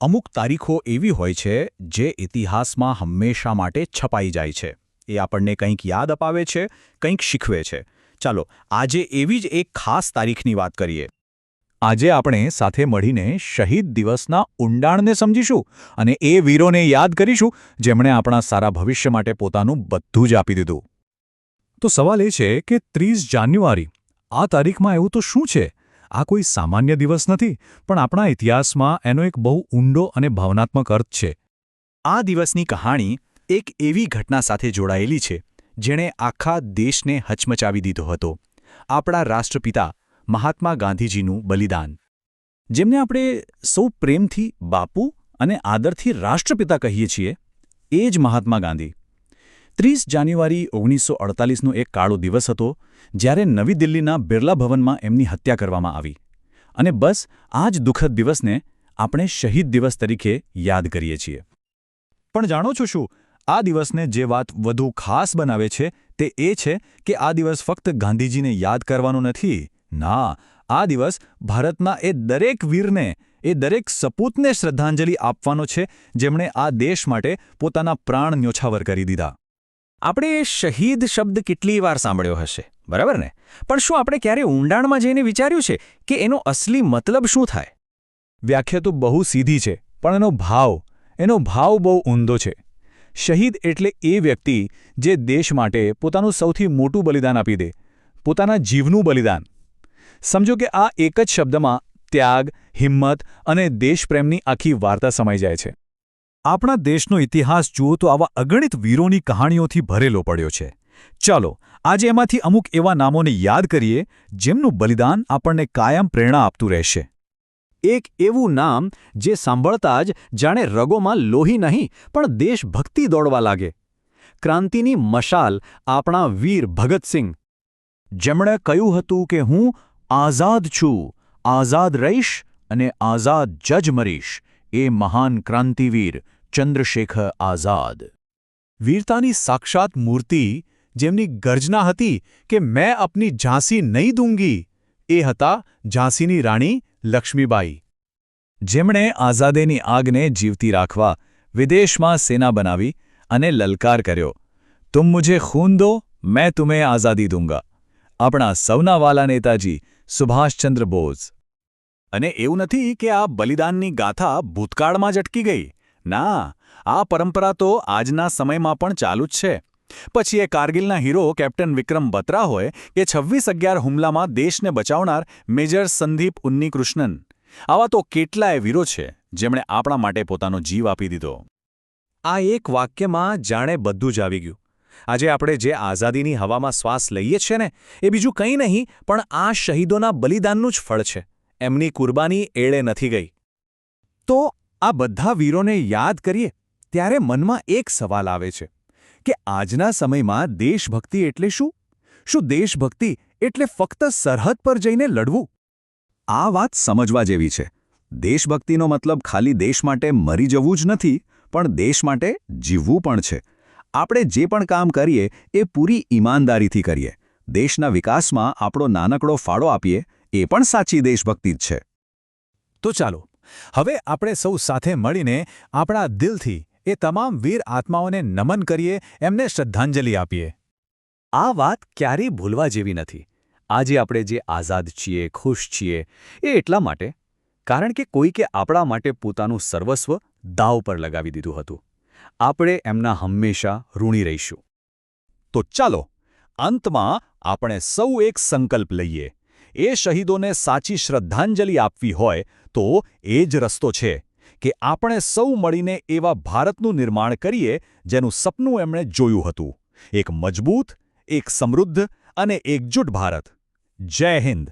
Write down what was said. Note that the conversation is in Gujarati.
અમુક તારીખો એવી હોય છે જે ઇતિહાસમાં હંમેશા માટે છપાઈ જાય છે. એ આપણને કંઈક યાદ અપાવે છે, કંઈક શીખવે છે. ચાલો આજે એવી જ એક ખાસ તારીખની વાત કરીએ. આજે આપણે સાથે મળીને શહીદ દિવસના ઊંડાણને સમજીશું અને એ વીરોને યાદ કરીશું જેમણે આપણા સારા ભવિષ્ય માટે પોતાનું બધું જ આપી દીધું. તો સવાલ એ છે કે 30 જાન્યુઆરી આ તારીખમાં એવું તો શું છે? આ કોઈ સામાન્ય દિવસ નથી, પણ આપણા ઇતિહાસમાં એનો એક બહુ ઊંડો અને ભાવનાત્મક અર્થ છે. આ દિવસની કહાણી એક એવી ઘટના સાથે જોડાયેલી છે જેણે આખા દેશને હચમચાવી દીધો હતો. આપણા રાષ્ટ્રપિતા મહાત્મા ગાંધીજીનું બલિદાન, જેમને આપણે સૌ પ્રેમથી બાપુ અને આદરથી રાષ્ટ્રપિતા કહીએ છીએ, એ જ મહાત્મા ગાંધી. 30 જાન્યુઆરી 1948નો એક કાળો દિવસ હતો જ્યારે નવી દિલ્હીના બિરલા ભવનમાં એમની હત્યા કરવામાં આવી. અને બસ આ જ દુઃખદ દિવસને આપણે શહીદ દિવસ તરીકે યાદ કરીએ છીએ. પણ જાણો છો શું, આ દિવસને જે વાત વધુ ખાસ બનાવે છે તે એ છે કે આ દિવસ ફક્ત ગાંધીજીને યાદ કરવાનો નથી. ના, આ દિવસ ભારતના એ દરેક વીરને, એ દરેક સપૂતને શ્રદ્ધાંજલિ આપવાનો છે જેમણે આ દેશ માટે પોતાના પ્રાણ ન્યોછાવર કરી દીધા. આપણે એ શહીદ શબ્દ કેટલી વાર સાંભળ્યો હશે, બરાબર ને? પણ શું આપણે ક્યારે ઊંડાણમાં જઈને વિચાર્યું છે કે એનો અસલી મતલબ શું થાય? વ્યાખ્યા તો બહુ સીધી છે, પણ એનો ભાવ બહુ ઊંડો છે. શહીદ એટલે એ વ્યક્તિ જે દેશ માટે પોતાનું સૌથી મોટું બલિદાન આપી દે, પોતાના જીવનું બલિદાન. સમજો કે આ એક જ શબ્દમાં ત્યાગ, હિંમત અને દેશપ્રેમની આખી વાર્તા સમાઈ જાય છે. આપણા દેશનો ઇતિહાસ જુઓ તો આવા અગણિત વીરોની કહાણીઓથી ભરેલો પડ્યો છે. ચાલો આજે એમાંથી અમુક એવા નામોને યાદ કરીએ જેમનું બલિદાન આપણને કાયમ પ્રેરણા આપતું રહેશે. એક એવું નામ જે સાંભળતા જ જાણે રગોમાં લોહી નહીં પણ દેશભક્તિ દોડવા લાગે. ક્રાંતિની મશાલ આપણા વીર ભગતસિંહ, જેમણે કહ્યું હતું કે હું આઝાદ છું, આઝાદ રહીશ અને આઝાદ જ મરીશ. એ મહાન ક્રાંતિવીર ચંદ્રશેખર આઝાદ. વીરતાની સાક્ષાત મૂર્તિ, જેમની ગર્જના હતી કે મેં અપની ઝાંસી નહીં દૂંગી, એ હતા ઝાંસીની રાણી લક્ષ્મીબાઈ, જેમણે આઝાદીની આગને જીવતી રાખવા વિદેશમાં સેના બનાવી અને લલકાર કર્યો, તુમ મુझे ખૂન દો, મેં તુમ્हें આઝાદી દૂંગા. આપણા સૌના વાલા નેતાજી સુભાષચંદ્ર બોઝ. અને એવું નથી કે આ બલિદાનની ગાથા ભૂતકાળમાં જ અટકી ગઈ. ના, આ પરંપરા તો આજના સમયમાં પણ ચાલુ જ છે. પછી એ કારગિલના હીરો કેપ્ટન વિક્રમ બત્રા હોય કે 26/11 હુમલામાં દેશને બચાવનાર મેજર સંદીપ ઉન્નીકૃષ્ણન. આવા તો કેટલાય વીરો છે જેમણે આપણા માટે પોતાનો જીવ આપી દીધો. આ એક વાક્યમાં જાણે બધું જ આવી ગયું. આજે આપણે જે આઝાદીની હવામાં શ્વાસ લઈએ છીએ ને, એ બીજું કંઈ નહીં પણ આ શહીદોના બલિદાનનું જ ફળ છે. એમની કુરબાની એળે નથી ગઈ. તો આ બધા વીરોને યાદ કરીએ ત્યારે મનમાં એક સવાલ આવે છે કે આજના સમયમાં દેશભક્તિ એટલે શું? શું દેશભક્તિ એટલે ફક્ત સરહદ પર જઈને લડવું? આ વાત સમજવા જેવી છે. દેશભક્તિનો મતલબ ખાલી દેશ માટે મરી જવું જ નથી, પણ દેશ માટે જીવવું પણ છે. આપણે જે પણ કામ કરીએ એ પૂરી ઈમાનદારીથી કરીએ. દેશના વિકાસમાં આપણો નાનકડો ફાળો આપીએ, એ પણ સાચી દેશભક્તિ જ છે. તો ચાલો હવે આપણે સૌ સાથે મળીને આપણા દિલથી એ તમામ વીર આત્માઓને નમન કરીએ, એમને શ્રદ્ધાંજલિ આપીએ. આ વાત ક્યારેય ભૂલવા જેવી નથી. આજે આપણે જે આઝાદ છીએ, ખુશ છીએ, એ એટલા માટે કારણ કે કોઈકે આપણા માટે પોતાનું સર્વસ્વ દાવ પર લગાવી દીધું હતું. આપણે એમના હંમેશા ઋણી રહીશું. તો ચાલો અંતમાં આપણે સૌ એક સંકલ્પ લઈએ. એ શહીદોને સાચી શ્રદ્ધાંજલિ આપવી હોય તો એ જ રસ્તો છે કે આપણે સૌ મળીને એવા ભારતનું નિર્માણ કરીએ જેનું સપનું એમણે જોયું હતું. એક મજબૂત, એક સમૃદ્ધ અને એકજૂટ ભારત. જય હિન્દ.